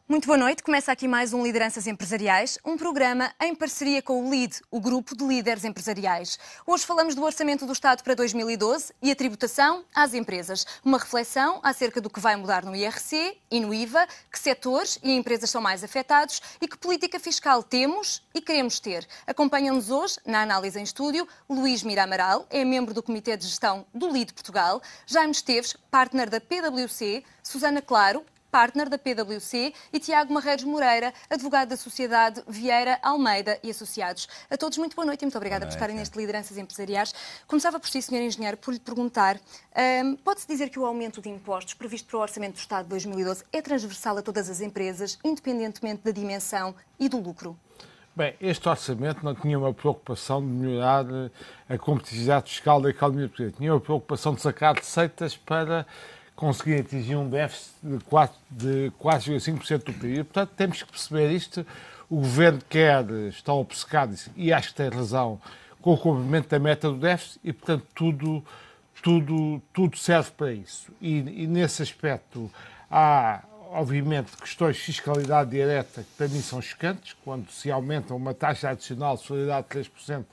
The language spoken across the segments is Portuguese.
Muito boa noite. Começa aqui mais um Lideranças Empresariais, um programa em parceria com o LEAD, o Grupo de Líderes Empresariais. Hoje falamos do Orçamento do Estado para 2012 e a tributação às empresas. Uma reflexão acerca do que vai mudar no IRC e no IVA, que setores e empresas são mais afetados e que política fiscal temos e queremos ter. Acompanham-nos hoje, na análise em estúdio, Luís Mira Amaral, é membro do Comitê de Gestão do LEAD Portugal, Jaime Esteves, partner da PwC, Susana Claro, partner da PwC, e Tiago Marreiros Moreira, advogado da Sociedade Vieira Almeida e Associados. A todos, muito boa noite e muito obrigada por estarem neste Lideranças Empresariais. Começava por si, Sr. Engenheiro, por lhe perguntar, pode-se dizer que o aumento de impostos previsto para o Orçamento do Estado de 2012 é transversal a todas as empresas, independentemente da dimensão e do lucro? Bem, este orçamento não tinha uma preocupação de melhorar a competitividade fiscal da economia portuguesa. Tinha uma preocupação de sacar receitas para conseguir atingir um déficit de 4,5% do PIB. Portanto, temos que perceber isto. O Governo está obcecado, e acho que tem razão, com o cumprimento da meta do déficit e, portanto, tudo serve para isso. E nesse aspecto há, obviamente, questões de fiscalidade direta que para mim são chocantes, quando se aumenta uma taxa adicional de solidariedade de 3%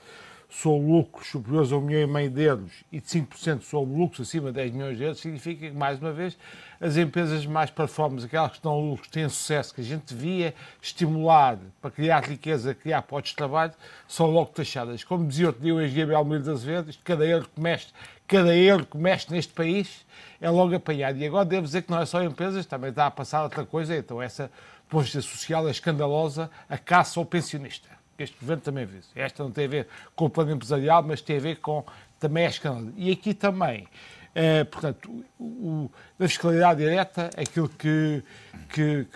sobre lucros superiores a 1,5 milhão de euros e de 5% sobre lucros acima de 10 milhões de euros, significa que, mais uma vez, as empresas mais performantes, aquelas que estão a lucros, têm sucesso, que a gente devia estimular para criar riqueza, criar postos de trabalho, são logo taxadas. Como dizia outro dia o engenheiro Belmiro de Azevedo, cada euro que mexe neste país é logo apanhado. E agora devo dizer que não é só empresas, também está a passar outra coisa, então essa política social é escandalosa, a caça ao pensionista. Este governo também vê. Esta não tem a ver com o plano empresarial, mas tem a ver com também a escandalosa. E aqui também, portanto, na fiscalidade direta, aquilo que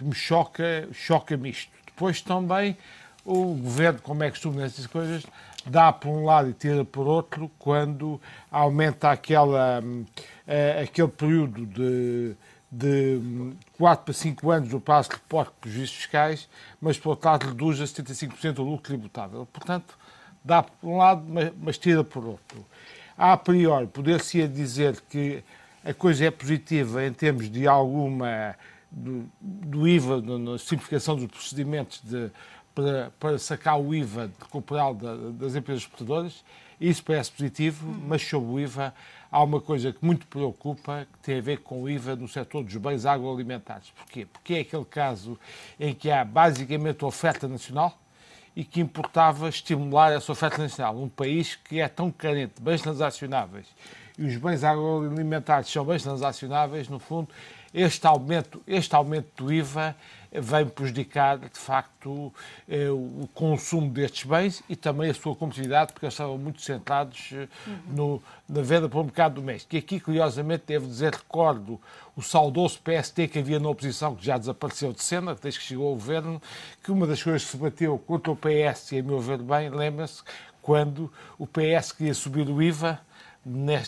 me choca-me isto. Depois também o governo, como é costume nessas coisas, dá por um lado e tira por outro quando aumenta aquele período de 4 para 5 anos no prazo de reporte de prejuízos fiscais, mas, por outro lado, reduz a 75% o lucro tributável. Portanto, dá por um lado, mas tira por outro. A priori, poder-se dizer que a coisa é positiva em termos de do IVA, na simplificação dos procedimentos para sacar o IVA corporal das empresas exportadoras. Isso parece positivo, mas sobre o IVA há uma coisa que muito preocupa, que tem a ver com o IVA no setor dos bens agroalimentares. Porquê? Porque é aquele caso em que há basicamente oferta nacional e que importava estimular essa oferta nacional. Um país que é tão carente de bens transacionáveis e os bens agroalimentares são bens transacionáveis, no fundo, este aumento do IVA vem prejudicar, de facto, o consumo destes bens e também a sua competitividade, porque eles estavam muito centrados na venda para o mercado doméstico. E aqui, curiosamente, devo dizer, recordo o saudoso PST que havia na oposição, que já desapareceu de cena, desde que chegou ao governo, que uma das coisas que se bateu contra o PS, e a meu ver bem, lembra-se, quando o PS queria subir o IVA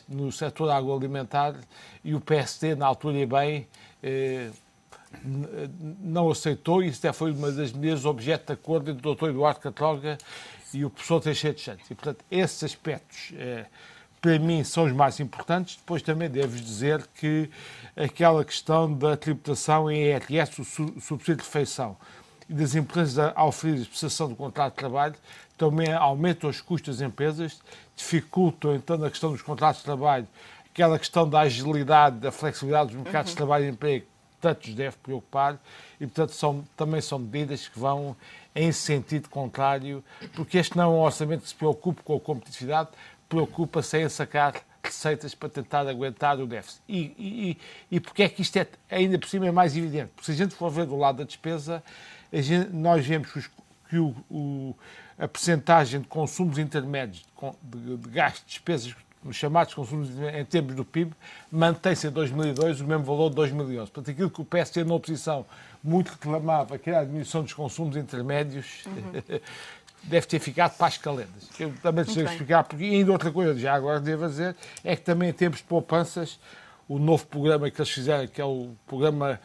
no setor agroalimentar e o PST, na altura e bem, não aceitou, e isso até foi uma das medidas objeto de acordo entre o Dr. Eduardo Catroga e o professor Teixeira de Santos. E, portanto, esses aspectos, para mim, são os mais importantes. Depois também devo dizer que aquela questão da tributação em IRS, o subsídio de refeição, e das empresas a oferir a prestação do contrato de trabalho, também aumentam os custos das empresas, dificultam, então, a questão dos contratos de trabalho, aquela questão da agilidade, da flexibilidade dos mercados de trabalho e emprego, tanto os deve preocupar, e, portanto, também são medidas que vão em sentido contrário, porque este não é um orçamento que se preocupe com a competitividade, preocupa-se em sacar receitas para tentar aguentar o déficit. E porque é que isto é, ainda por cima, é mais evidente? Porque se a gente for ver do lado da despesa, nós vemos que a percentagem de consumos intermédios, de gastos, despesas, os chamados consumos em termos do PIB, mantém-se em 2002 o mesmo valor de 2011. Portanto, aquilo que o PSD na oposição muito reclamava, que era a diminuição dos consumos intermédios, deve ter ficado para as calendas. Eu também sei explicar, porque ainda outra coisa, já agora devo dizer, é que também em termos de poupanças, o novo programa que eles fizeram, que é o programa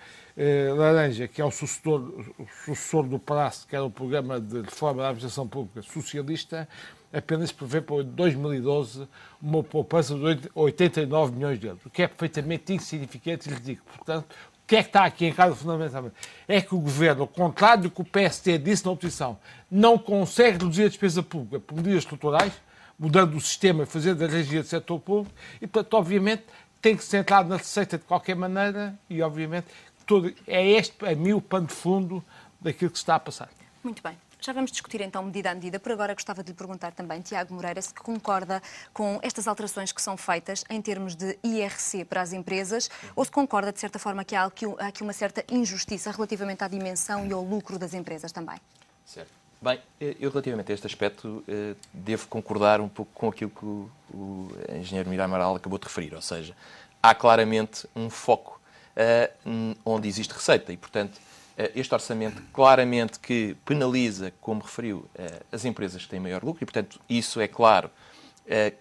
Laranja, que é o sucessor do Palácio, que era o programa de reforma da administração pública socialista, apenas prevê para 2012 uma poupança de 89 milhões de euros, o que é perfeitamente insignificante e ridículo. Portanto, que é que está aqui em causa fundamentalmente? É que o Governo, ao contrário do que o PSD disse na oposição, não consegue reduzir a despesa pública por medidas estruturais, mudando o sistema e fazendo a regia do setor público, e, portanto, obviamente, tem que se centrar na receita de qualquer maneira e, obviamente, é este, a mim, o pano de fundo daquilo que se está a passar. Muito bem. Já vamos discutir então medida a medida. Por agora gostava de lhe perguntar também, Tiago Moreira, se concorda com estas alterações que são feitas em termos de IRC para as empresas ou se concorda, de certa forma, que há aqui uma certa injustiça relativamente à dimensão e ao lucro das empresas também. Certo. Bem, eu relativamente a este aspecto devo concordar um pouco com aquilo que o engenheiro Mira Amaral acabou de referir, ou seja, há claramente um foco onde existe receita e, portanto, este orçamento claramente que penaliza, como referiu, as empresas que têm maior lucro e, portanto, isso é claro,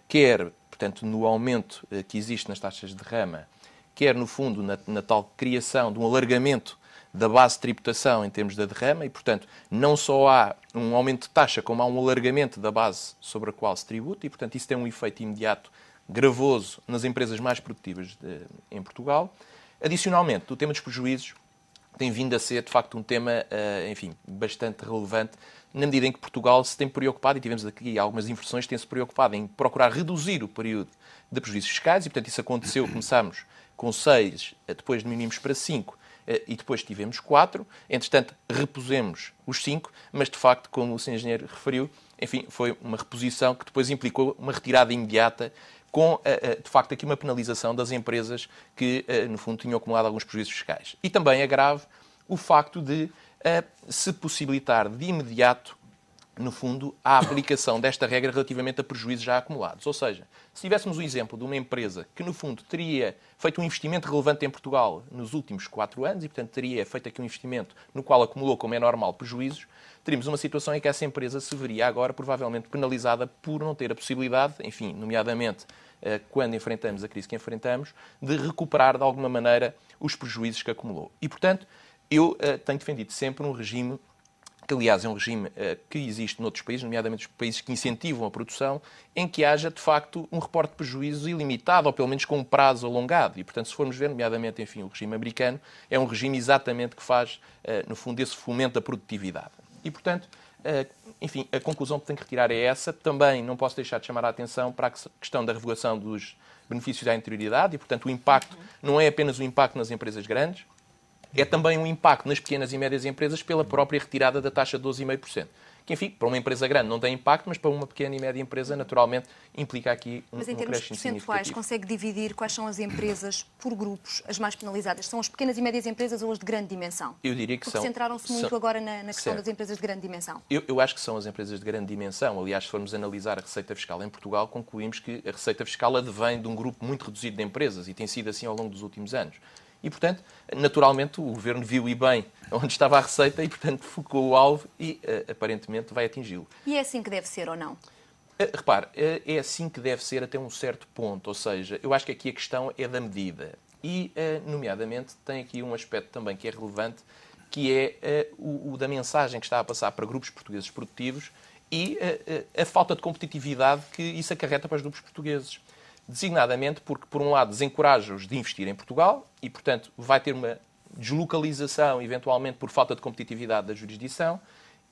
quer, portanto, no aumento que existe nas taxas de derrama, quer, no fundo, na tal criação de um alargamento da base de tributação em termos da derrama e, portanto, não só há um aumento de taxa, como há um alargamento da base sobre a qual se tributa e, portanto, isso tem um efeito imediato gravoso nas empresas mais produtivas em Portugal. Adicionalmente, o tema dos prejuízos tem vindo a ser, de facto, um tema, enfim, bastante relevante, na medida em que Portugal se tem preocupado, e tivemos aqui algumas inversões, tem-se preocupado em procurar reduzir o período de prejuízos fiscais, e, portanto, isso aconteceu, começámos com 6, depois diminuímos para 5, e depois tivemos 4. Entretanto, repusemos os 5, mas, de facto, como o Sr. Engenheiro referiu, enfim, foi uma reposição que depois implicou uma retirada imediata com, de facto, aqui uma penalização das empresas que, no fundo, tinham acumulado alguns prejuízos fiscais. E também é grave o facto de se possibilitar de imediato, no fundo, a aplicação desta regra relativamente a prejuízos já acumulados. Ou seja, se tivéssemos o exemplo de uma empresa que, no fundo, teria feito um investimento relevante em Portugal nos últimos 4 anos e, portanto, teria feito aqui um investimento no qual acumulou, como é normal, prejuízos, teríamos uma situação em que essa empresa se veria agora provavelmente penalizada por não ter a possibilidade, enfim, nomeadamente quando enfrentamos a crise que enfrentamos, de recuperar de alguma maneira os prejuízos que acumulou. E, portanto, eu tenho defendido sempre um regime que, aliás, é um regime que existe noutros países, nomeadamente os países que incentivam a produção, em que haja, de facto, um reporte de prejuízos ilimitado, ou pelo menos com um prazo alongado. E, portanto, se formos ver, nomeadamente, enfim, o regime americano, é um regime exatamente que faz, no fundo, esse fomento da produtividade. E, portanto, enfim, a conclusão que tenho que retirar é essa. Também não posso deixar de chamar a atenção para a questão da revogação dos benefícios da interioridade e, portanto, o impacto não é apenas o impacto nas empresas grandes, é também um impacto nas pequenas e médias empresas pela própria retirada da taxa de 12,5%. Que, enfim, para uma empresa grande não tem impacto, mas para uma pequena e média empresa, naturalmente, implica aqui um Mas em termos percentuais, consegue dividir quais são as empresas por grupos as mais penalizadas? São as pequenas e médias empresas ou as de grande dimensão? Eu diria que porque são... centraram-se muito agora na questão das empresas de grande dimensão. Eu acho que são as empresas de grande dimensão. Aliás, se formos analisar a receita fiscal em Portugal, concluímos que a receita fiscal advém de um grupo muito reduzido de empresas e tem sido assim ao longo dos últimos anos. E, portanto, naturalmente, o Governo viu e bem onde estava a receita e, portanto, focou o alvo e, aparentemente, vai atingi-lo. E é assim que deve ser ou não? Repare, é assim que deve ser até um certo ponto. Ou seja, eu acho que aqui a questão é da medida. E, nomeadamente, tem aqui um aspecto também que é relevante, que é o da mensagem que está a passar para grupos portugueses produtivos e a falta de competitividade que isso acarreta para os grupos portugueses. Designadamente porque, por um lado, desencoraja-os de investir em Portugal e, portanto, vai ter uma deslocalização, eventualmente, por falta de competitividade da jurisdição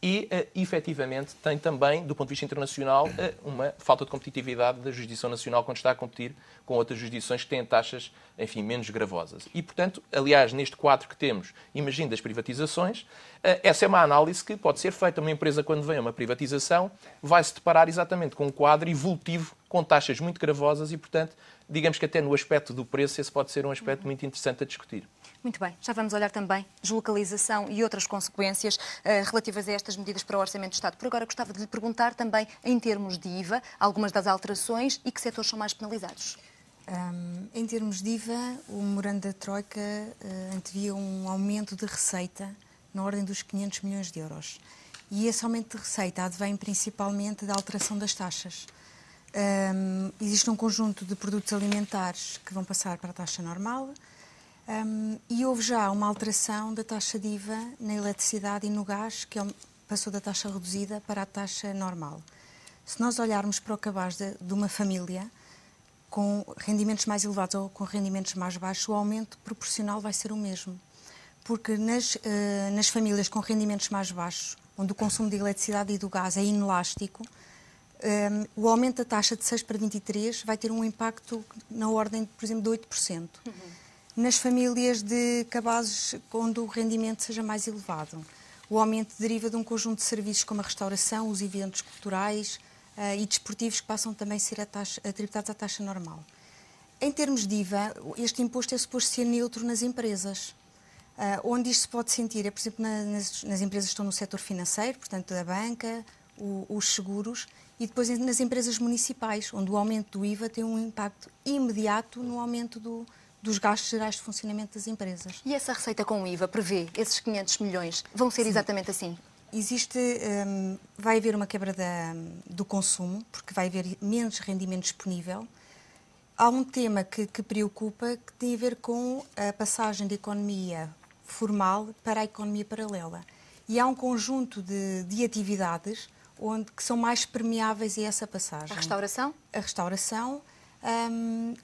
e, efetivamente, tem também, do ponto de vista internacional, uma falta de competitividade da jurisdição nacional quando está a competir com outras jurisdições que têm taxas, enfim, menos gravosas. E, portanto, aliás, neste quadro que temos, imagino, das privatizações, essa é uma análise que pode ser feita. Uma empresa, quando vem a uma privatização, vai se deparar exatamente com um quadro evolutivo com taxas muito gravosas e, portanto, digamos que até no aspecto do preço, esse pode ser um aspecto muito interessante a discutir. Muito bem, já vamos olhar também deslocalização e outras consequências relativas a estas medidas para o Orçamento do Estado. Por agora, gostava de lhe perguntar também, em termos de IVA, algumas das alterações e que setores são mais penalizados? Em termos de IVA, o memorando da Troika antevia um aumento de receita na ordem dos 500 milhões de euros. E esse aumento de receita advém principalmente da alteração das taxas. Existe um conjunto de produtos alimentares que vão passar para a taxa normal e houve já uma alteração da taxa de IVA na eletricidade e no gás, que passou da taxa reduzida para a taxa normal. Se nós olharmos para o cabaz de uma família, com rendimentos mais elevados ou com rendimentos mais baixos, o aumento proporcional vai ser o mesmo. Porque nas famílias com rendimentos mais baixos, onde o consumo de eletricidade e do gás é inelástico, o aumento da taxa de 6 para 23 vai ter um impacto na ordem, por exemplo, de 8%. Nas famílias de cabazes onde o rendimento seja mais elevado, o aumento deriva de um conjunto de serviços como a restauração, os eventos culturais e desportivos que passam também a ser tributados à taxa normal. Em termos de IVA, este imposto é suposto ser neutro nas empresas. Onde isto se pode sentir é, por exemplo, nas empresas que estão no setor financeiro, portanto, da banca, os seguros, e depois nas empresas municipais, onde o aumento do IVA tem um impacto imediato no aumento dos gastos gerais de funcionamento das empresas. E essa receita com o IVA prevê esses 500 milhões? Vão ser exatamente assim? Vai haver uma quebra do consumo, porque vai haver menos rendimento disponível. Há um tema que preocupa, que tem a ver com a passagem da economia formal para a economia paralela. E há um conjunto de atividades que são mais permeáveis a essa passagem. A restauração? A restauração.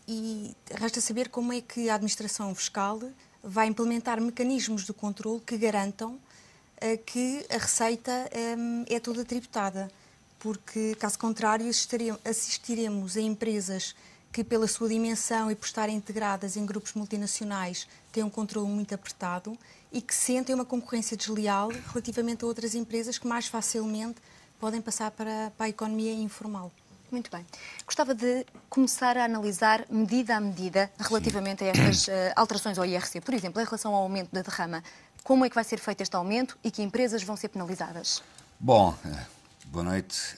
E resta saber como é que a administração fiscal vai implementar mecanismos de controle que garantam que a receita é toda tributada. Porque, caso contrário, assistiremos a empresas que, pela sua dimensão e por estarem integradas em grupos multinacionais, têm um controle muito apertado e que sentem uma concorrência desleal relativamente a outras empresas que mais facilmente podem passar para a economia informal. Muito bem. Gostava de começar a analisar medida a medida relativamente a estas alterações ao IRC. Por exemplo, em relação ao aumento da derrama, como é que vai ser feito este aumento e que empresas vão ser penalizadas? Bom, boa noite.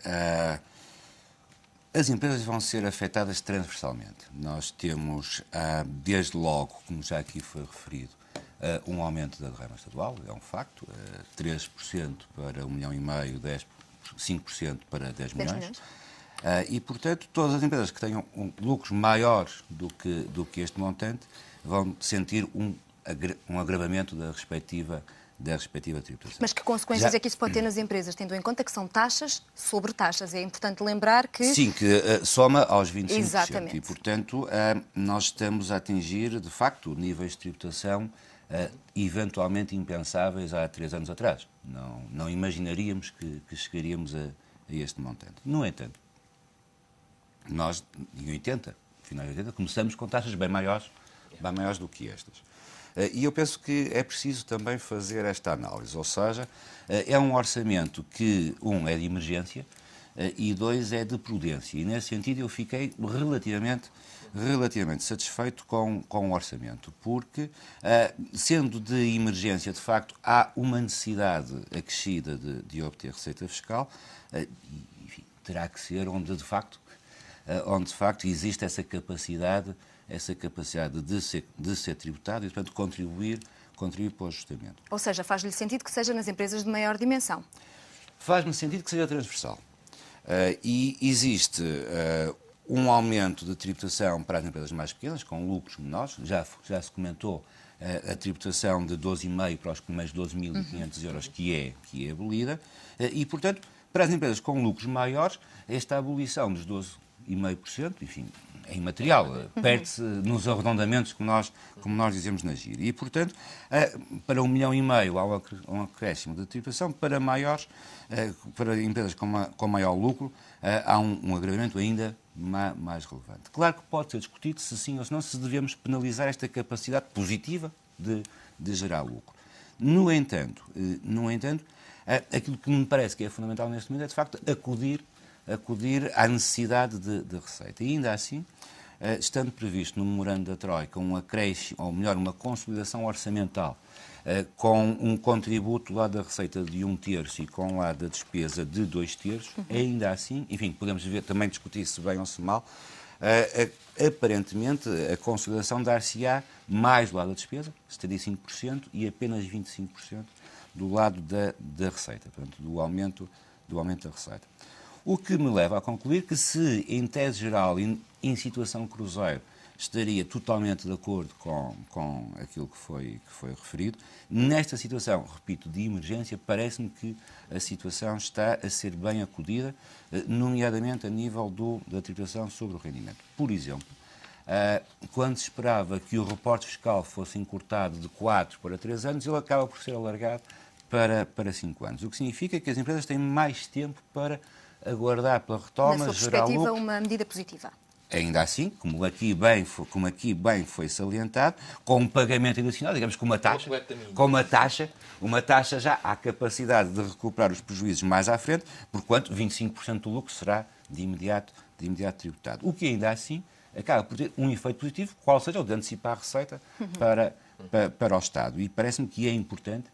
As empresas vão ser afetadas transversalmente. Nós temos, desde logo, como já aqui foi referido, um aumento da derrama estadual, é um facto, 3% para 1,5 milhão, 5% para 10 milhões. E, portanto, todas as empresas que tenham lucros maiores do que este montante vão sentir um agravamento da respectiva tributação. Mas que consequências é que isso pode ter nas empresas, tendo em conta que são taxas sobre taxas? É importante lembrar que... Sim, que soma aos 25%. Exatamente. E, portanto, nós estamos a atingir, de facto, níveis de tributação eventualmente impensáveis há 3 anos atrás. Não imaginaríamos que chegaríamos a este montante. No entanto, nós, em 80, final de 80, começamos com taxas bem maiores do que estas. E eu penso que é preciso também fazer esta análise, ou seja, é um orçamento que, é de emergência e 2, é de prudência. E, nesse sentido, eu fiquei relativamente satisfeito com o orçamento, porque, sendo de emergência, de facto, há uma necessidade acrescida de obter receita fiscal, e, enfim, terá que ser onde de facto existe essa capacidade de ser tributado e, portanto, contribuir para o ajustamento. Ou seja, faz-lhe sentido que seja nas empresas de maior dimensão? Faz-me sentido que seja transversal. E existe um aumento de tributação para as empresas mais pequenas, com lucros menores. Já se comentou a tributação de 12,5% para os primeiros 12.500 euros que é abolida. E, portanto, para as empresas com lucros maiores, esta abolição dos 12,5%, enfim, é imaterial, perde-se nos arredondamentos como nós dizemos na gíria. E, portanto, para 1,5 milhão há um acréscimo de tributação, para empresas com maior lucro há um agravamento ainda mais relevante. Claro que pode ser discutido se sim ou se não, se devemos penalizar esta capacidade positiva de gerar lucro. No entanto, aquilo que me parece que é fundamental neste momento é, de facto, acudir à necessidade de receita. E ainda assim, estando previsto no memorando da Troika um acréscimo, ou melhor, uma consolidação orçamental, com um contributo lá da receita de 1/3 e com lá da despesa de 2/3, ainda assim, enfim, podemos também discutir se bem ou se mal, aparentemente a consolidação dar-se-á mais do lado da despesa, 75%, e apenas 25% do lado da receita, portanto, do aumento da receita. O que me leva a concluir que se, em tese geral, em situação cruzeiro, estaria totalmente de acordo com aquilo que foi referido. Nesta situação, repito, de emergência, parece-me que a situação está a ser bem acudida, nomeadamente a nível da tributação sobre o rendimento. Por exemplo, quando se esperava que o reporte fiscal fosse encurtado de 4 para 3 anos, ele acaba por ser alargado para 5 anos. O que significa que as empresas têm mais tempo para aguardar pela retoma, na sua gerar perspectiva, lucro. uma medida positiva. Ainda assim, como aqui bem foi salientado, com um pagamento adicional, digamos, com uma taxa já há capacidade de recuperar os prejuízos mais à frente, porquanto 25% do lucro será de imediato tributado. O que ainda assim acaba por ter um efeito positivo, qual seja o de antecipar a receita para o Estado. E parece-me que é importante,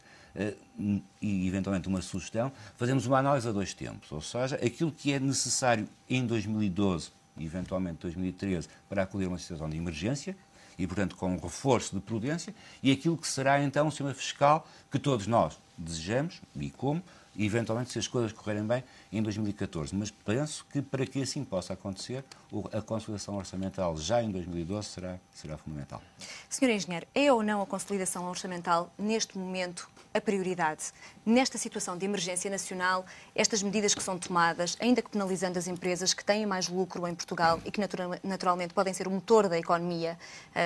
e eventualmente uma sugestão, fazermos uma análise a 2 tempos, ou seja, aquilo que é necessário em 2012 e eventualmente 2013 para acolher uma situação de emergência e, portanto, com um reforço de prudência, e aquilo que será então um sistema fiscal que todos nós desejamos, e como, e eventualmente, se as coisas correrem bem, em 2014. Mas penso que, para que assim possa acontecer, a consolidação orçamental já em 2012 será fundamental. Sr. Engenheiro, é ou não a consolidação orçamental, neste momento, a prioridade? Nesta situação de emergência nacional, estas medidas que são tomadas, ainda que penalizando as empresas que têm mais lucro em Portugal e que naturalmente podem ser o motor da economia,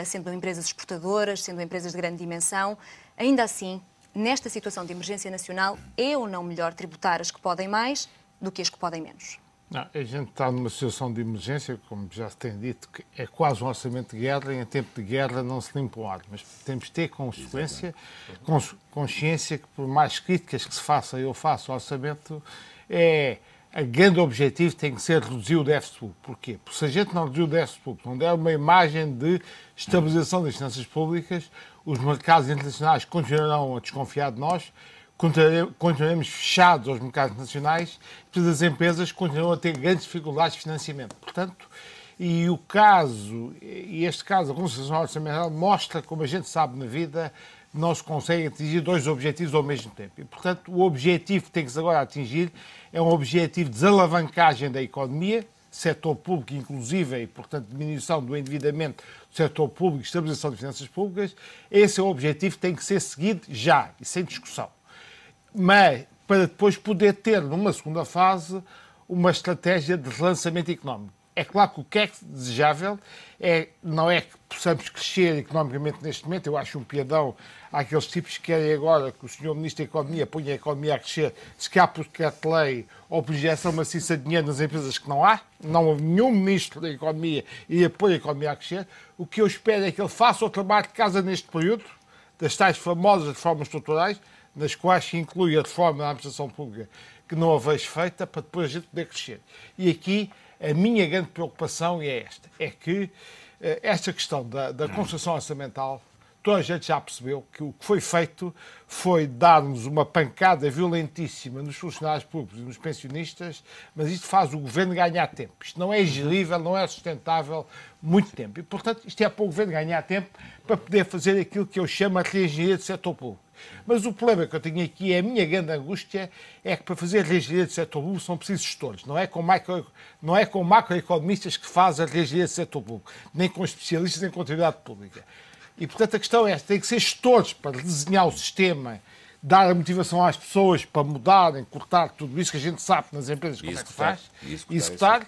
sendo empresas exportadoras, sendo empresas de grande dimensão, ainda assim, nesta situação de emergência nacional, é ou não melhor tributar as que podem mais do que as que podem menos? Não, a gente está numa situação de emergência, como já se tem dito, que é quase um orçamento de guerra, e em tempo de guerra não se limpa o ar. Mas temos de ter consciência que, por mais críticas que se faça, eu faço ao orçamento, a grande objetivo tem que ser reduzir o déficit público. Porquê? Porque se a gente não reduzir o déficit público, não der uma imagem de estabilização das finanças públicas, os mercados internacionais continuarão a desconfiar de nós, continuaremos fechados aos mercados nacionais, e as empresas continuam a ter grandes dificuldades de financiamento. Portanto, este caso, a consolidação orçamental mostra, como a gente sabe na vida, não se consegue atingir 2 objetivos ao mesmo tempo. E, portanto, o objetivo que tem que se agora atingir é um objetivo de desalavancagem da economia, setor público inclusive, e, portanto, diminuição do endividamento do setor público, estabilização de finanças públicas. Esse é o objetivo que tem que ser seguido já, e sem discussão. Mas para depois poder ter, numa segunda fase, uma estratégia de relançamento económico. É claro que o que é desejável não é que possamos crescer economicamente neste momento. Eu acho um piadão àqueles tipos que querem agora que o Sr. Ministro da Economia ponha a economia a crescer, se calhar por decreto-lei ou por injeção maciça de dinheiro nas empresas que não há. Não há nenhum Ministro da Economia e pôr a economia a crescer. O que eu espero é que ele faça o trabalho de casa neste período, das tais famosas reformas estruturais, nas quais se inclui a reforma da administração pública, que não a vejo feita, para depois a gente poder crescer. E aqui a minha grande preocupação é esta, é que esta questão da construção orçamental, toda a gente já percebeu que o que foi feito foi dar-nos uma pancada violentíssima nos funcionários públicos e nos pensionistas, mas isto faz o governo ganhar tempo. Isto não é gerível, não é sustentável muito tempo. E, portanto, isto é para o governo ganhar tempo para poder fazer aquilo que eu chamo de reengenharia do setor público. Mas o problema que eu tenho aqui, a minha grande angústia, é que para fazer reengenharia do setor público são precisos gestores. Não é com macroeconomistas que fazem a reengenharia do setor público, nem com especialistas em contabilidade pública. E, portanto, a questão é esta, tem que ser gestores para desenhar o sistema, dar a motivação às pessoas para mudarem, cortar tudo isso que a gente sabe nas empresas como é que se faz, executar.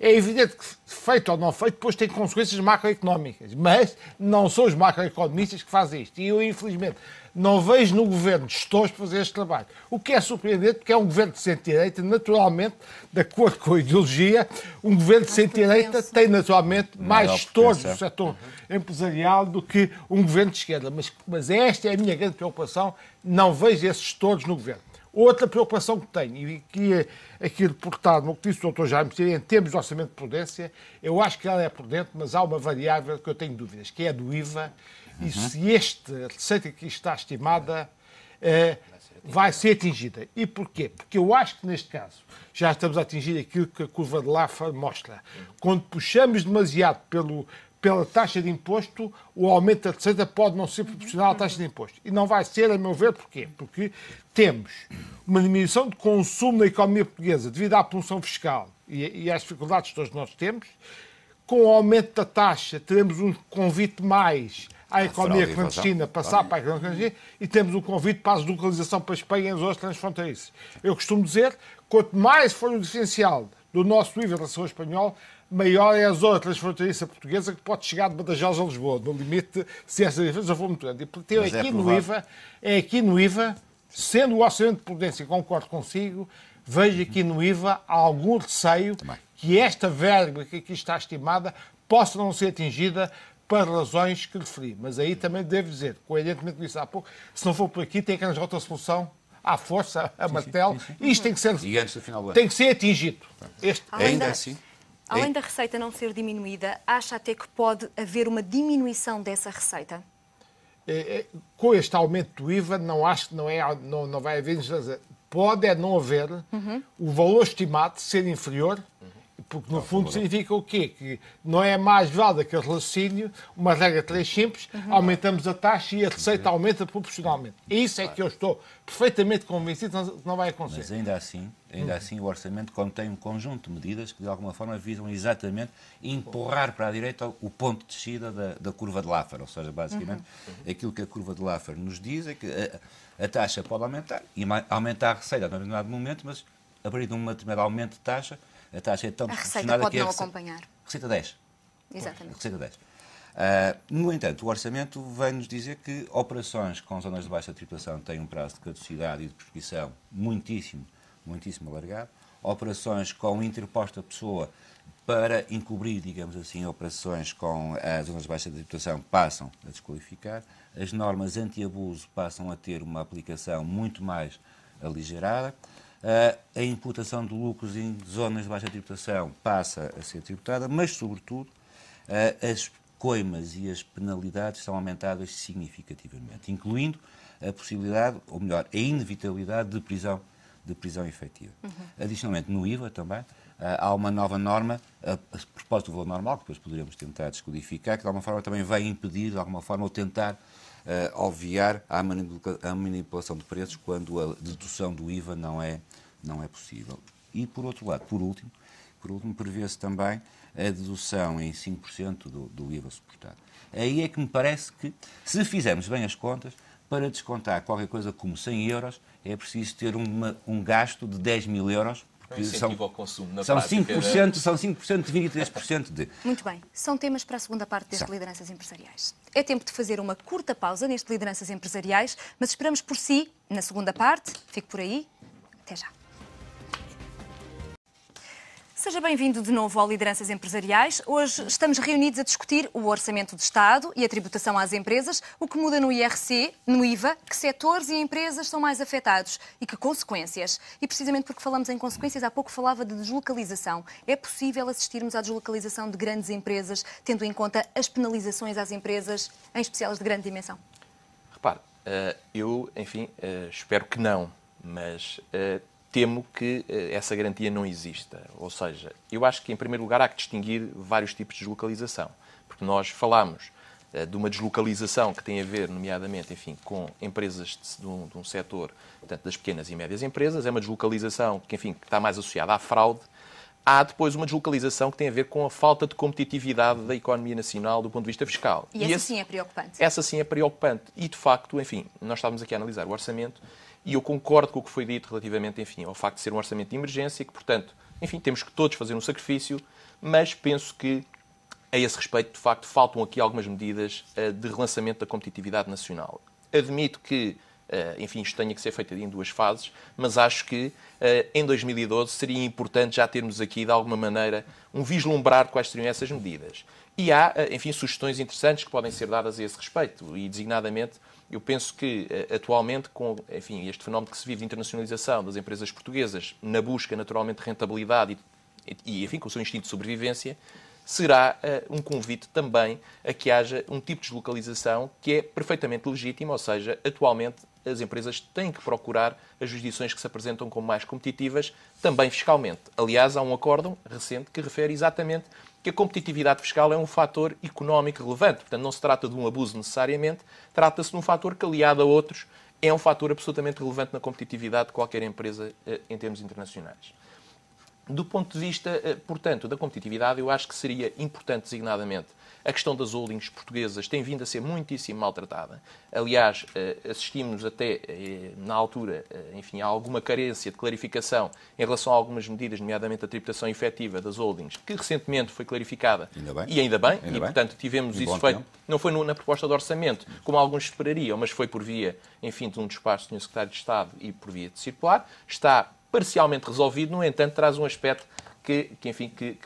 É evidente que, feito ou não feito, depois tem consequências macroeconómicas, mas não são os macroeconomistas que fazem isto. E eu, infelizmente, não vejo no governo gestores para fazer este trabalho. O que é surpreendente, porque é um governo de centro-direita, naturalmente, de acordo com a ideologia, um governo de centro-direita tem, naturalmente, mais gestores do setor empresarial do que um governo de esquerda. Mas esta é a minha grande preocupação, não vejo esses gestores no governo. Outra preocupação que tenho, e que é aqui reportado no que disse o Dr. Jaime Messias, em termos de orçamento de prudência, eu acho que ela é prudente, mas há uma variável que eu tenho dúvidas, que é a do IVA, e se esta receita que está estimada vai ser atingida. E porquê? Porque eu acho que, neste caso, já estamos a atingir aquilo que a curva de Laffer mostra. Quando puxamos demasiado pela taxa de imposto, o aumento da receita pode não ser proporcional à taxa de imposto. E não vai ser, a meu ver, porquê? Porque temos uma diminuição de consumo na economia portuguesa devido à promoção fiscal e às dificuldades que todos nós temos, com o aumento da taxa, teremos um convite mais à economia clandestina, passar para a economia clandestina, e temos um convite para a deslocalização para a Espanha e as zonas transfronteiriças. Eu costumo dizer, quanto mais for o diferencial do nosso IVA em relação ao espanhol, maior é a zona transfronteiriça portuguesa que pode chegar de Badajoz a Lisboa, no limite, se essa diferença for muito grande. E, portanto, aqui no IVA, sendo o orçamento de prudência, concordo consigo, vejo aqui no IVA algum receio que esta verba que aqui está estimada possa não ser atingida para razões que referi. Mas aí também devo dizer, coerentemente com isso há pouco, se não for por aqui, tem que arranjar outra solução à força, a martelo. Isto tem que ser, e antes do final do ano. tem que ser atingido. Ainda assim... Além da receita não ser diminuída, acha até que pode haver uma diminuição dessa receita? Com este aumento do IVA, não acho que não vai haver... Pode é não haver o valor estimado ser inferior, porque no fundo significa o quê? Que não é mais válido aquele raciocínio, uma regra 3 simples, aumentamos a taxa e a receita aumenta proporcionalmente. Isso é que eu estou perfeitamente convencido que não vai acontecer. Mas ainda assim o orçamento contém um conjunto de medidas que de alguma forma visam exatamente empurrar para a direita o ponto de descida da curva de Laffer, ou seja, basicamente aquilo que a curva de Laffer nos diz é que a taxa pode aumentar e aumentar a receita a determinado momento, mas a partir de um determinado aumento de taxa, a taxa é tão desproporcionada que a receita pode não acompanhar. Receita 10. Exatamente. Receita 10. No entanto, o orçamento vem-nos dizer que operações com zonas de baixa tributação têm um prazo de caducidade e de prescrição muitíssimo alargado. Operações com interposta pessoa para encobrir, digamos assim, operações com as zonas de baixa tributação passam a desqualificar. As normas anti-abuso passam a ter uma aplicação muito mais aligerada. A imputação de lucros em zonas de baixa tributação passa a ser tributada, mas, sobretudo, as coimas e as penalidades são aumentadas significativamente, incluindo a possibilidade, ou melhor, a inevitabilidade de prisão efetiva. Adicionalmente, no IVA também, há uma nova norma, a propósito do valor normal, que depois poderíamos tentar descodificar, que de alguma forma também vai impedir, de alguma forma, ou tentar obviar a manipulação de preços quando a dedução do IVA não é possível. E, por outro lado, por último, prevê-se também a dedução em 5% do IVA suportado. Aí é que me parece que, se fizermos bem as contas, para descontar qualquer coisa como 100 euros, é preciso ter um gasto de 10 mil euros, porque ao consumo, na são prática, 5% de 23% de... Muito bem. São temas para a segunda parte deste Lideranças Empresariais. É tempo de fazer uma curta pausa neste Lideranças Empresariais, mas esperamos por si na segunda parte. Fique por aí. Até já. Seja bem-vindo de novo ao Lideranças Empresariais. Hoje estamos reunidos a discutir o orçamento de Estado e a tributação às empresas, o que muda no IRC, no IVA, que setores e empresas são mais afetados e que consequências. E precisamente porque falamos em consequências, há pouco falava de deslocalização. É possível assistirmos à deslocalização de grandes empresas, tendo em conta as penalizações às empresas, em especial as de grande dimensão? Repare, eu, enfim, espero que não, mas... temo que essa garantia não exista. Ou seja, eu acho que, em primeiro lugar, há que distinguir vários tipos de deslocalização. Porque nós falamos de uma deslocalização que tem a ver, nomeadamente, enfim, com empresas de um setor, portanto, das pequenas e médias empresas. É uma deslocalização que, enfim, que está mais associada à fraude. Há depois uma deslocalização que tem a ver com a falta de competitividade da economia nacional do ponto de vista fiscal. E essa sim é preocupante. Essa sim é preocupante. E, de facto, enfim, nós estávamos aqui a analisar o orçamento e eu concordo com o que foi dito relativamente, enfim, ao facto de ser um orçamento de emergência, que, portanto, enfim, temos que todos fazer um sacrifício, mas penso que, a esse respeito, de facto, faltam aqui algumas medidas de relançamento da competitividade nacional. Admito que, enfim, isto tenha que ser feito em duas fases, mas acho que em 2012 seria importante já termos aqui, de alguma maneira, um vislumbrar de quais seriam essas medidas. E há, enfim, sugestões interessantes que podem ser dadas a esse respeito, e, designadamente, eu penso que, atualmente, com, enfim, este fenómeno que se vive de internacionalização das empresas portuguesas, na busca, naturalmente, de rentabilidade e, enfim, com o seu instinto de sobrevivência, será um convite também a que haja um tipo de deslocalização que é perfeitamente legítimo, ou seja, atualmente as empresas têm que procurar as jurisdições que se apresentam como mais competitivas, também fiscalmente. Aliás, há um acórdão recente que refere exatamente que a competitividade fiscal é um fator económico relevante. Portanto, não se trata de um abuso necessariamente, trata-se de um fator que, aliado a outros, é um fator absolutamente relevante na competitividade de qualquer empresa em termos internacionais. Do ponto de vista, portanto, da competitividade, eu acho que seria importante, designadamente, a questão das holdings portuguesas tem vindo a ser muitíssimo maltratada. Aliás, assistimos até, na altura, enfim, a alguma carência de clarificação em relação a algumas medidas, nomeadamente a tributação efetiva das holdings, que recentemente foi clarificada. Ainda bem. Portanto, tivemos isso feito. Não foi na proposta de orçamento, como alguns esperariam, mas foi por via, enfim, de um despacho do Sr. Secretário de Estado e por via de circular. Está parcialmente resolvido, no entanto, traz um aspecto que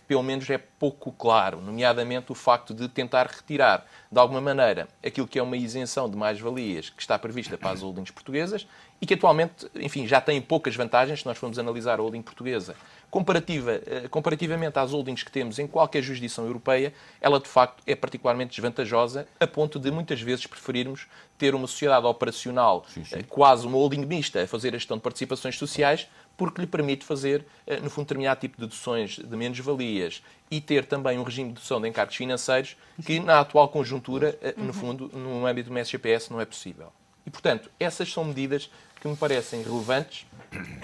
pelo menos é pouco claro, nomeadamente o facto de tentar retirar, de alguma maneira, aquilo que é uma isenção de mais-valias que está prevista para as holdings portuguesas e que atualmente, enfim, já tem poucas vantagens, se nós formos analisar a holding portuguesa. Comparativamente às holdings que temos em qualquer jurisdição europeia, ela de facto é particularmente desvantajosa, a ponto de muitas vezes preferirmos ter uma sociedade operacional, quase uma holding mista, a fazer a gestão de participações sociais, porque lhe permite fazer, no fundo, determinado tipo de deduções de menos-valias e ter também um regime de dedução de encargos financeiros que, na atual conjuntura, no fundo, no âmbito do MSGPS, não é possível. E, portanto, essas são medidas que me parecem relevantes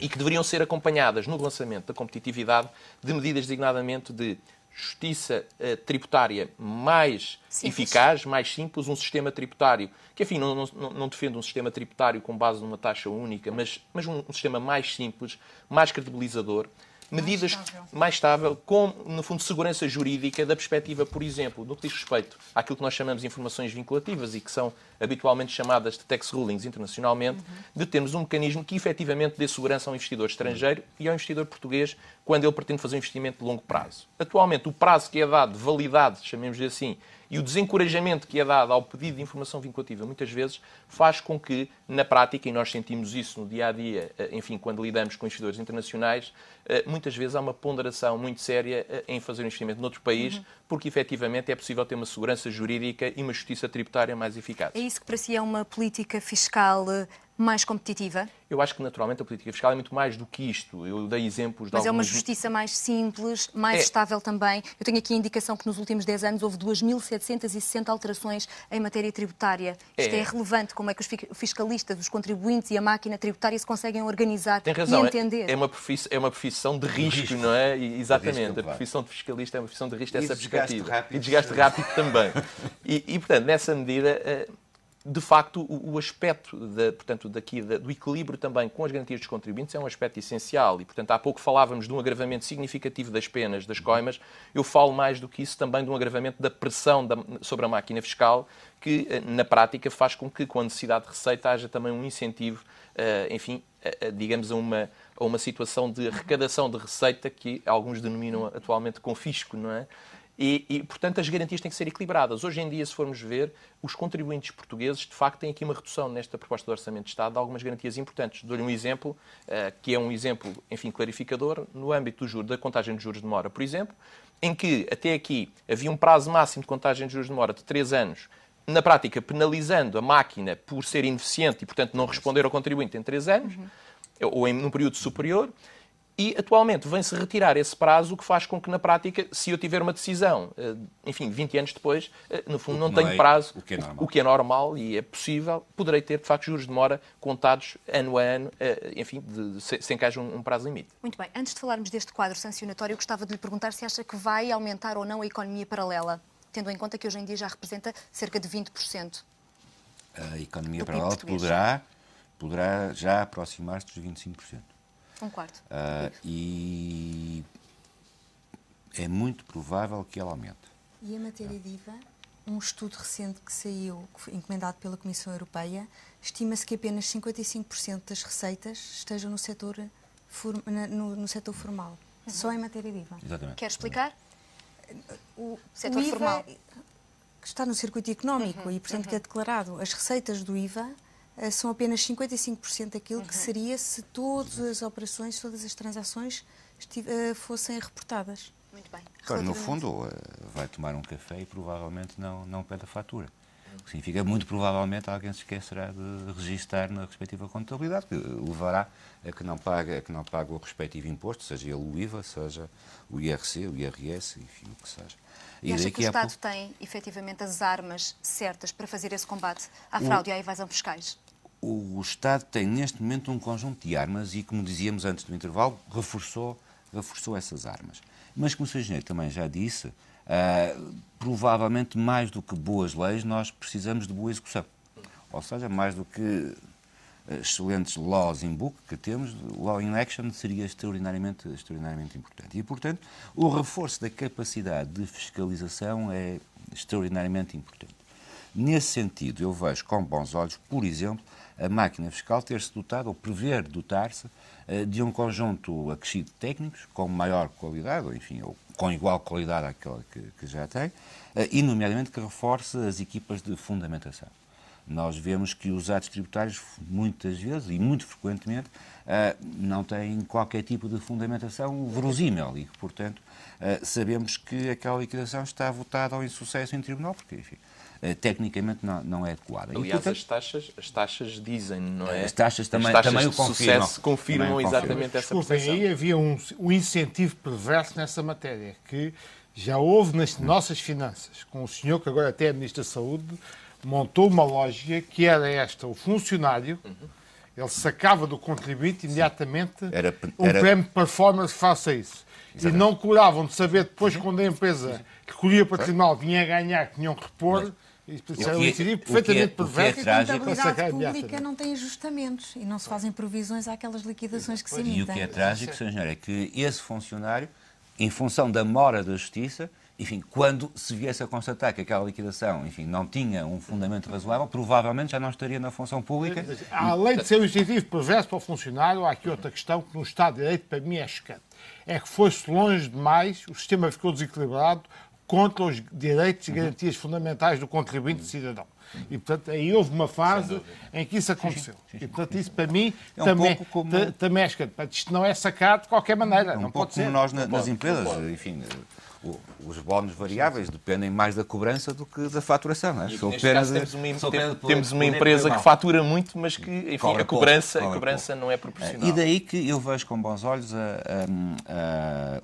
e que deveriam ser acompanhadas no relançamento da competitividade de medidas designadamente de justiça tributária mais eficaz, mais simples, um sistema tributário que, enfim, não defende um sistema tributário com base numa taxa única, mas um sistema mais simples, mais credibilizador, medidas mais estável, com, no fundo, segurança jurídica da perspectiva, por exemplo, no que diz respeito àquilo que nós chamamos de informações vinculativas e que são habitualmente chamadas de tax rulings internacionalmente, de termos um mecanismo que efetivamente dê segurança ao investidor estrangeiro e ao investidor português quando ele pretende fazer um investimento de longo prazo. Atualmente, o prazo que é dado de validade, chamemos-lhe assim, e o desencorajamento que é dado ao pedido de informação vinculativa, muitas vezes, faz com que, na prática, e nós sentimos isso no dia-a-dia, enfim, quando lidamos com investidores internacionais, muitas vezes há uma ponderação muito séria em fazer um investimento noutro país, porque, efetivamente, é possível ter uma segurança jurídica e uma justiça tributária mais eficaz. É isso que para si é uma política fiscal mais competitiva? Eu acho que, naturalmente, a política fiscal é muito mais do que isto. Eu dei exemplos de Mas é uma justiça mais simples, mais estável também. Eu tenho aqui a indicação que nos últimos 10 anos houve 2.760 alterações em matéria tributária. Isto é relevante, como é que os fiscalistas, os contribuintes e a máquina tributária se conseguem organizar Tem razão, e entender. É uma profissão de risco, não é? Exatamente, a profissão de fiscalista é uma profissão de risco dessa perspectiva. E desgaste rápido também. E, portanto, nessa medida... De facto, o aspecto do equilíbrio também com as garantias dos contribuintes é um aspecto essencial e, portanto, há pouco falávamos de um agravamento significativo das penas, das coimas. Eu falo mais do que isso também de um agravamento da pressão sobre a máquina fiscal que, na prática, faz com que, com a necessidade de receita, haja também um incentivo, enfim, digamos, a uma situação de arrecadação de receita que alguns denominam atualmente confisco, não é? E, portanto, as garantias têm que ser equilibradas. Hoje em dia, se formos ver, os contribuintes portugueses, de facto, têm aqui uma redução nesta proposta de Orçamento de Estado de algumas garantias importantes. Dou-lhe um exemplo, que é um exemplo, enfim, clarificador, no âmbito do da contagem de juros de mora, por exemplo, em que, até aqui, havia um prazo máximo de contagem de juros de mora de 3 anos, na prática, penalizando a máquina por ser ineficiente e, portanto, não responder ao contribuinte em 3 anos, ou num período superior. E, atualmente, vem-se retirar esse prazo, o que faz com que, na prática, se eu tiver uma decisão, enfim, 20 anos depois, no fundo, não tenho prazo, o que é normal e é possível, poderei ter, de facto, juros de mora contados ano a ano, enfim, sem que haja um prazo limite. Muito bem. Antes de falarmos deste quadro sancionatório, eu gostava de lhe perguntar se acha que vai aumentar ou não a economia paralela, tendo em conta que hoje em dia já representa cerca de 20%. A economia paralela poderá já aproximar-se dos 25%. Um quarto. E é muito provável que ela aumente. E em matéria de IVA, um estudo recente que saiu, que foi encomendado pela Comissão Europeia, estima-se que apenas 55% das receitas estejam no setor formal. Só em matéria de IVA. Exatamente. Quer explicar? O setor formal. Que está no circuito económico e, portanto, que é declarado. As receitas do IVA são apenas 55% daquilo que seria se todas as operações, todas as transações fossem reportadas. Muito bem. Agora, no fundo, vai tomar um café e provavelmente não pede a fatura. O que significa, muito provavelmente, alguém se esquecerá de registar na respectiva contabilidade, que levará a que não pague o respectivo imposto, seja ele o IVA, seja o IRC, o IRS, enfim, o que seja. E acha que o Estado tem, efetivamente, as armas certas para fazer esse combate à fraude e à evasão fiscais? O Estado tem, neste momento, um conjunto de armas e, como dizíamos antes do intervalo, reforçou reforçou essas armas. Mas, como o Sr. Engenheiro também já disse, provavelmente mais do que boas leis, nós precisamos de boa execução. Ou seja, mais do que excelentes laws in book que temos, law in action seria extraordinariamente importante. E, portanto, o reforço da capacidade de fiscalização é extraordinariamente importante. Nesse sentido, eu vejo com bons olhos, por exemplo, a máquina fiscal ter-se dotado, ou prever dotar-se, de um conjunto acrescido de técnicos com maior qualidade, ou enfim, ou com igual qualidade àquela que já tem, e, nomeadamente, que reforce as equipas de fundamentação. Nós vemos que os atos tributários, muitas vezes e muito frequentemente, não têm qualquer tipo de fundamentação verosímil e, portanto, sabemos que aquela liquidação está votada ao insucesso em tribunal, porque, enfim, tecnicamente não é adequada. Aliás, e, portanto, as taxas dizem, não é? As taxas também o confirmam. Confirmam exatamente essa percepção. Aí havia um incentivo perverso nessa matéria, que já houve nas nossas finanças, com o senhor que agora até é Ministro da Saúde, montou uma lógica que era esta: o funcionário, ele sacava do contribuinte imediatamente um prémio de performance face a isso. Exatamente. E não curavam de saber depois, quando a empresa que colhia patrimonial vinha a ganhar, que tinham que repor. Isso é um incentivo perfeitamente perverso. A contabilidade pública não tem ajustamentos e não se fazem provisões àquelas liquidações que se emitem. E o que é trágico, Sr. Engenheiro, é que esse funcionário, em função da mora da Justiça, enfim, quando se viesse a constatar que aquela liquidação, enfim, não tinha um fundamento razoável, provavelmente já não estaria na função pública. Além de ser um incentivo perverso para o funcionário, há aqui outra questão que no Estado de Direito, para mim, é chocante. É que foi-se longe demais, o sistema ficou desequilibrado contra os direitos e garantias fundamentais do contribuinte cidadão. E, portanto, aí houve uma fase em que isso aconteceu. E, portanto, isso, para mim, também é chocante. Isto não é sacado de qualquer maneira. Não pode ser. Como nós nas empresas, enfim... Os bónus variáveis dependem mais da cobrança do que da faturação. Não é? Temos uma empresa que fatura muito, mas que, enfim, a cobrança não é proporcional. E daí que eu vejo com bons olhos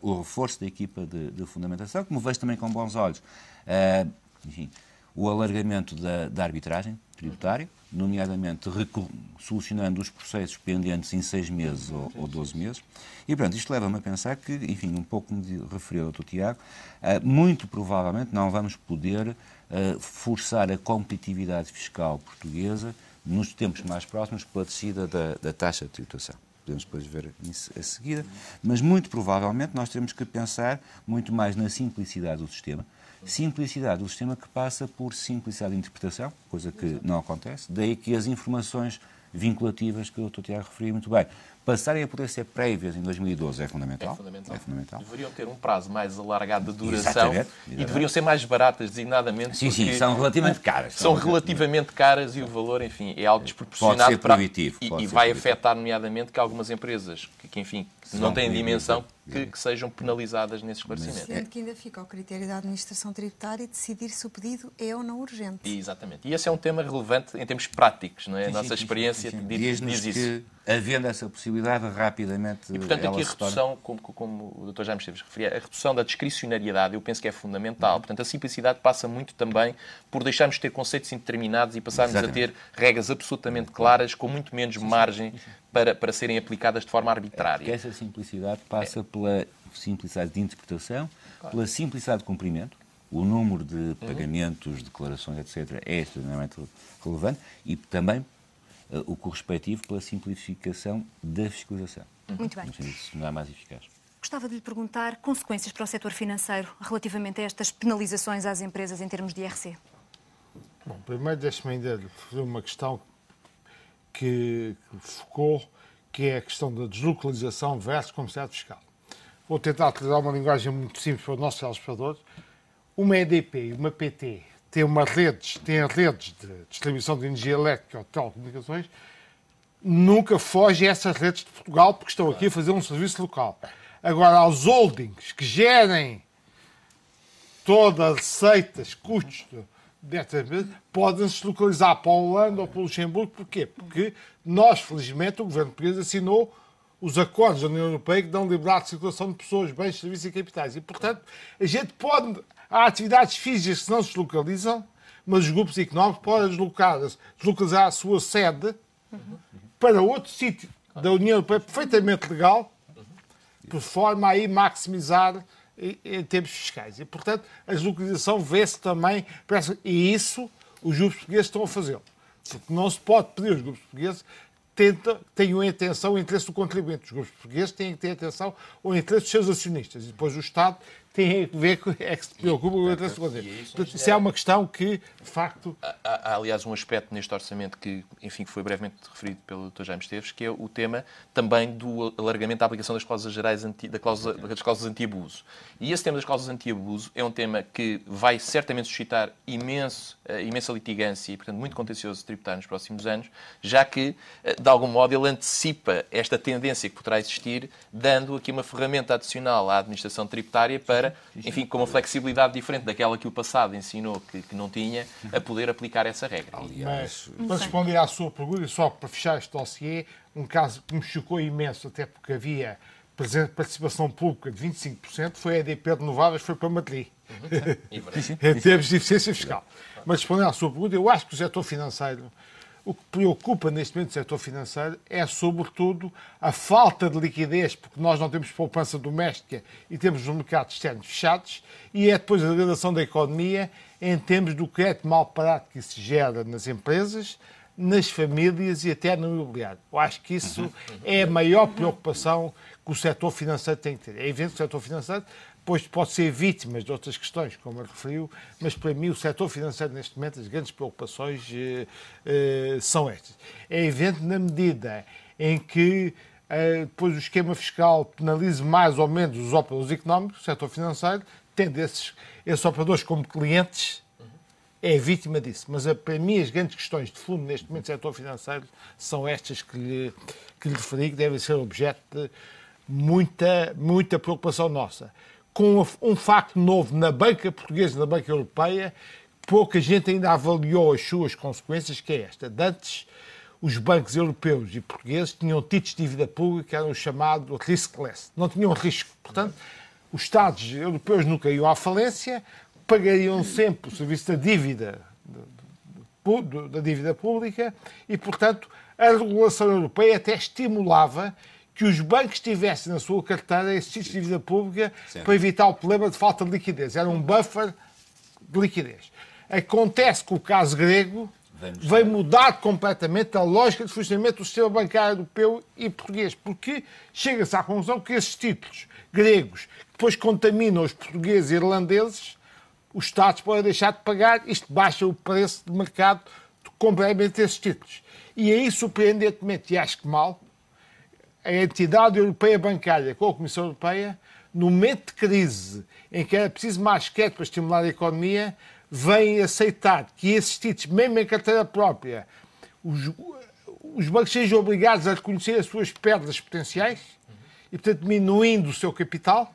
o reforço da equipa de fundamentação, como vejo também com bons olhos enfim, o alargamento da arbitragem tributária, nomeadamente solucionando os processos pendentes em 6 meses ou 12 meses. E, portanto, isto leva-me a pensar que, enfim, um pouco como referiu o Dr. Tiago, muito provavelmente não vamos poder forçar a competitividade fiscal portuguesa nos tempos mais próximos pela descida da taxa de tributação. Podemos depois ver isso a seguida, mas muito provavelmente nós teremos que pensar muito mais na simplicidade do sistema. Simplicidade do sistema que passa por simplicidade de interpretação, coisa que não acontece. Daí que as informações vinculativas que o Dr. Tiago referiu muito bem, passarem a poder ser prévias em 2012 é fundamental. É fundamental. Deveriam ter um prazo mais alargado de duração. Exatamente. E deveriam ser mais baratas, designadamente. Sim, são relativamente caras. São relativamente caras e o valor, enfim, é algo desproporcionado. Pode ser proibitivo. E vai afetar, nomeadamente, que algumas empresas que enfim, não têm dimensão, que sejam penalizadas nesse esclarecimento. Sendo que ainda fica ao critério da administração tributária decidir se o pedido é ou não urgente. Exatamente. E esse é um tema relevante em termos práticos, não é? A nossa experiência diz isso. Que, havendo essa possibilidade, rapidamente... E, portanto, aqui a redução, como o Dr. Jaime Esteves referia, a redução da discricionariedade, eu penso que é fundamental. Portanto, a simplicidade passa muito também por deixarmos de ter conceitos indeterminados e passarmos a ter regras absolutamente claras, com muito menos margem para serem aplicadas de forma arbitrária. Porque essa simplicidade passa pela simplicidade de interpretação, pela simplicidade de cumprimento. O número de pagamentos, declarações, etc., é extremamente relevante e também o correspectivo pela simplificação da fiscalização. Muito bem. Isso não é mais eficaz. Gostava de lhe perguntar consequências para o setor financeiro relativamente a estas penalizações às empresas em termos de IRC. Bom, primeiro deixe-me ainda fazer uma questão que focou, que é a questão da deslocalização versus comunidade fiscal. Vou tentar utilizar uma linguagem muito simples para os nossos telespectadores. Uma EDP e uma PT têm redes de distribuição de energia elétrica ou de telecomunicações, nunca fogem a essas redes de Portugal porque estão aqui a fazer um serviço local. Agora, aos holdings que gerem todas as receitas, custos destas empresas, podem-se deslocalizar para a Holanda ou para o Luxemburgo. Porquê? Porque nós, felizmente, o governo português assinou os acordos da União Europeia que dão liberdade de circulação de pessoas, bens, serviços e capitais. E, portanto, a gente pode... Há atividades físicas que não se deslocalizam, mas os grupos económicos podem deslocalizar a sua sede para outro sítio da União Europeia perfeitamente legal, por forma a aí maximizar em termos fiscais. E, portanto, a deslocalização vê-se também, e isso os grupos portugueses estão a fazê-lo. Porque não se pode pedir aos grupos portugueses tenham atenção ao interesse do contribuinte. Os grupos portugueses têm que ter atenção ao interesse dos seus acionistas. E depois o Estado tem que ver é que se preocupa com o interesse do contribuinte. Portanto, isso é uma questão que, de facto... Há, aliás, um aspecto neste orçamento que, enfim, foi brevemente referido pelo Dr. Jaime Esteves, que é o tema também do alargamento da aplicação das cláusulas gerais, das cláusulas anti-abuso. E esse tema das cláusulas anti-abuso é um tema que vai certamente suscitar imensa litigância e, portanto, muito contencioso tributário nos próximos anos, já que, de algum modo, ele antecipa esta tendência que poderá existir, dando aqui uma ferramenta adicional à administração tributária para, enfim, com uma flexibilidade diferente daquela que o passado ensinou que não tinha, a poder aplicar essa regra. Mas, para responder à sua pergunta, e só para fechar este dossiê, um caso que me chocou imenso, até porque havia participação pública de 25%, foi a EDP Renováveis, foi para Madrid. Em termos de eficiência fiscal. Mas respondendo à sua pergunta, eu acho que o setor financeiro, o que preocupa neste momento o setor financeiro é, sobretudo, a falta de liquidez, porque nós não temos poupança doméstica e temos os mercados externos fechados, e é depois a degradação da economia em termos do crédito mal parado que se gera nas empresas, nas famílias e até no imobiliário. Eu acho que isso é a maior preocupação que o setor financeiro tem que ter. É evidente que o setor financeiro depois pode ser vítima de outras questões, como ele referiu, mas para mim o setor financeiro neste momento, as grandes preocupações são estas. É evidente na medida em que depois o esquema fiscal penalize mais ou menos os operadores económicos, o setor financeiro, tendo esses operadores como clientes, é vítima disso. Mas para mim as grandes questões de fundo neste momento do setor financeiro são estas que lhe referi, que devem ser objeto de muita preocupação nossa. Com um facto novo na banca portuguesa e na banca europeia, pouca gente ainda avaliou as suas consequências, que é esta. De antes, os bancos europeus e portugueses tinham títulos de dívida pública que eram o chamado riskless. Não tinham risco. Portanto, os Estados europeus nunca iam à falência, pagariam sempre o serviço da dívida pública e, portanto, a regulação europeia até estimulava que os bancos tivessem na sua carteira esses títulos de dívida pública para evitar o problema de falta de liquidez. Era um buffer de liquidez. Acontece que o caso grego veio mudar completamente a lógica de funcionamento do sistema bancário europeu e português, porque chega-se à conclusão que esses títulos gregos, que depois contaminam os portugueses e irlandeses, os Estados podem deixar de pagar, isto baixa o preço de mercado completamente desses títulos. E aí, surpreendentemente, e acho que mal, a entidade europeia bancária com a Comissão Europeia, no momento de crise em que era preciso mais crédito para estimular a economia, vem aceitar que esses títulos, mesmo em carteira própria, os bancos sejam obrigados a reconhecer as suas perdas potenciais e, portanto, diminuindo o seu capital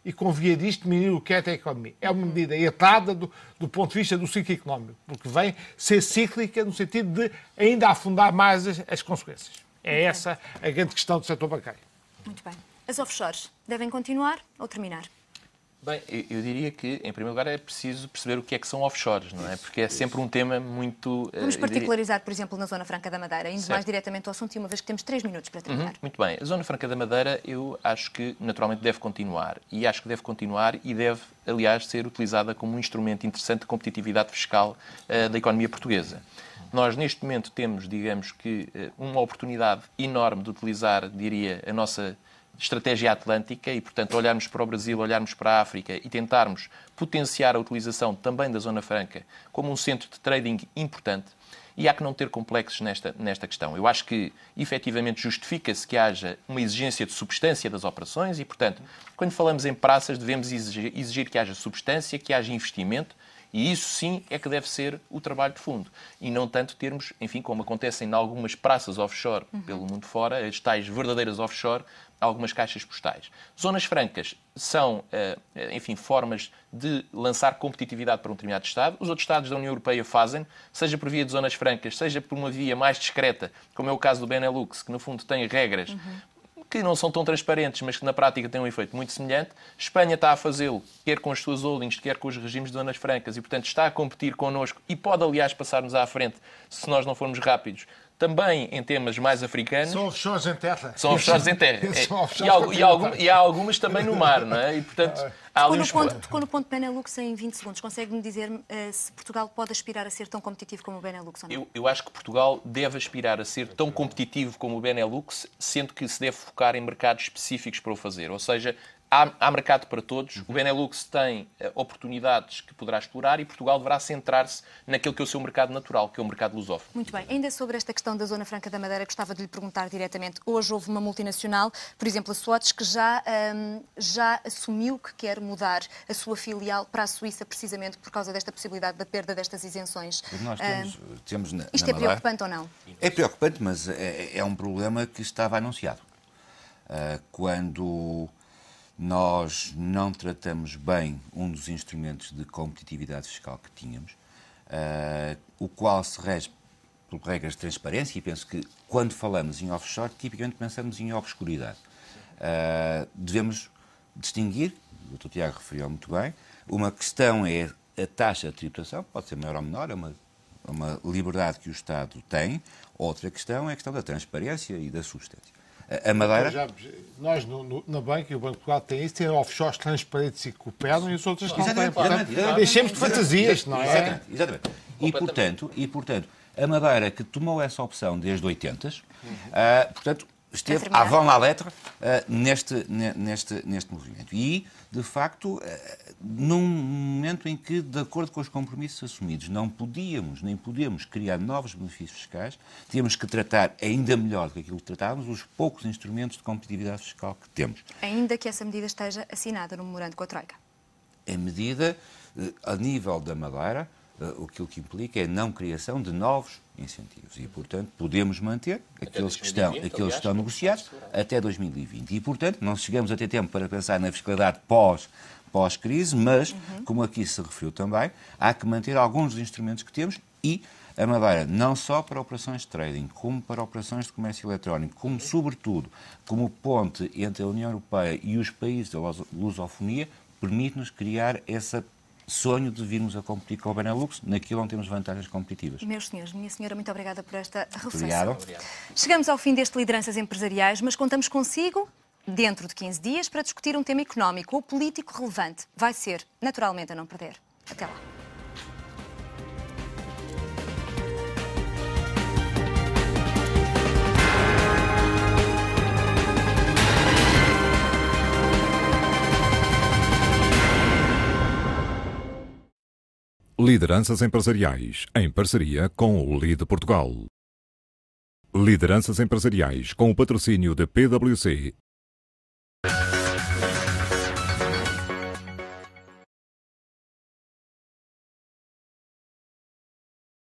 e, com via disto, diminuir o crédito à economia. É uma medida errada do ponto de vista do ciclo económico, porque vem ser cíclica no sentido de ainda afundar mais as consequências. É essa a grande questão do setor bancário. Muito bem. As offshores devem continuar ou terminar? Bem, eu diria que, em primeiro lugar, é preciso perceber o que é que são offshores, não é? Porque é sempre um tema muito... Vamos particularizar, por exemplo, na Zona Franca da Madeira, indo mais diretamente ao assunto, e uma vez que temos 3 minutos para terminar. Muito bem. A Zona Franca da Madeira, eu acho que, naturalmente, deve continuar. E acho que deve continuar e deve, aliás, ser utilizada como um instrumento interessante de competitividade fiscal da economia portuguesa. Nós, neste momento, temos, digamos que, uma oportunidade enorme de utilizar, diria, a nossa estratégia atlântica e, portanto, olharmos para o Brasil, olharmos para a África e tentarmos potenciar a utilização também da Zona Franca como um centro de trading importante. E há que não ter complexos nesta questão. Eu acho que, efetivamente, justifica-se que haja uma exigência de substância das operações e, portanto, quando falamos em praças, devemos exigir que haja substância, que haja investimento. E isso, sim, é que deve ser o trabalho de fundo. E não tanto termos, enfim, como acontecem em algumas praças offshore pelo mundo fora, as tais verdadeiras offshore, algumas caixas postais. Zonas francas são, enfim, formas de lançar competitividade para um determinado Estado. Os outros Estados da União Europeia fazem, seja por via de zonas francas, seja por uma via mais discreta, como é o caso do Benelux, que no fundo tem regras que não são tão transparentes, mas que na prática têm um efeito muito semelhante. Espanha está a fazê-lo, quer com as suas holdings, quer com os regimes de zonas francas, e, portanto, está a competir connosco e pode, aliás, passar-nos à frente, se nós não formos rápidos, também em temas mais africanos. São offshores em terra. São offshores em terra. São offshores E há algumas também no mar, não é? E, portanto, há ali Tocou no ponto Benelux em 20 segundos. Consegue-me dizer se Portugal pode aspirar a ser tão competitivo como o Benelux ou não? Eu acho que Portugal deve aspirar a ser tão competitivo como o Benelux, sendo que se deve focar em mercados específicos para o fazer. Ou seja, há mercado para todos. O Benelux tem oportunidades que poderá explorar e Portugal deverá centrar-se naquele que é o seu mercado natural, que é o mercado lusófono. Muito bem. Ainda sobre esta questão da Zona Franca da Madeira, gostava de lhe perguntar diretamente. Hoje houve uma multinacional, por exemplo, a Swatch, que já assumiu que quer mudar a sua filial para a Suíça, precisamente por causa desta possibilidade da perda destas isenções. Nós temos na Isto é Madeira, preocupante ou não? É preocupante, mas é um problema que estava anunciado. Quando nós não tratamos bem um dos instrumentos de competitividade fiscal que tínhamos, o qual se rege por regras de transparência, e penso que quando falamos em offshore, tipicamente pensamos em obscuridade. Devemos distinguir, o Dr. Tiago referiu muito bem, uma questão é a taxa de tributação, pode ser maior ou menor, é uma liberdade que o Estado tem, outra questão é a questão da transparência e da substância. A Madeira... Nós, na banca, e o Banco de Portugal tem isso, tem offshores transparentes e que cooperam e os outros não têm. Portanto, deixemos de fantasias, não é? Exatamente. E, portanto, a Madeira, que tomou essa opção desde 80, portanto, esteve avant la lettre neste movimento. E, de facto, num momento em que, de acordo com os compromissos assumidos, não podíamos, nem podemos criar novos benefícios fiscais, tínhamos que tratar ainda melhor do que aquilo que tratávamos os poucos instrumentos de competitividade fiscal que temos. Ainda que essa medida esteja assinada no memorando com a Troika. A medida, a nível da Madeira, aquilo que implica é a não criação de novos incentivos e, portanto, podemos manter aqueles que estão negociados até 2020. E, portanto, não chegamos a ter tempo para pensar na fiscalidade pós-crise, mas, como aqui se referiu também, há que manter alguns dos instrumentos que temos e a Madeira, não só para operações de trading, como para operações de comércio eletrónico, como, sobretudo, como ponte entre a União Europeia e os países da lusofonia, permite-nos criar esse sonho de virmos a competir com o Benelux, naquilo onde temos vantagens competitivas. Meus senhores, minha senhora, muito obrigada por esta reflexão. Obrigado. Chegamos ao fim deste Lideranças Empresariais, mas contamos consigo dentro de 15 dias para discutir um tema económico ou político relevante. Vai ser, naturalmente, a não perder. Até lá. Lideranças Empresariais, em parceria com o LIDE Portugal. Lideranças Empresariais, com o patrocínio de PwC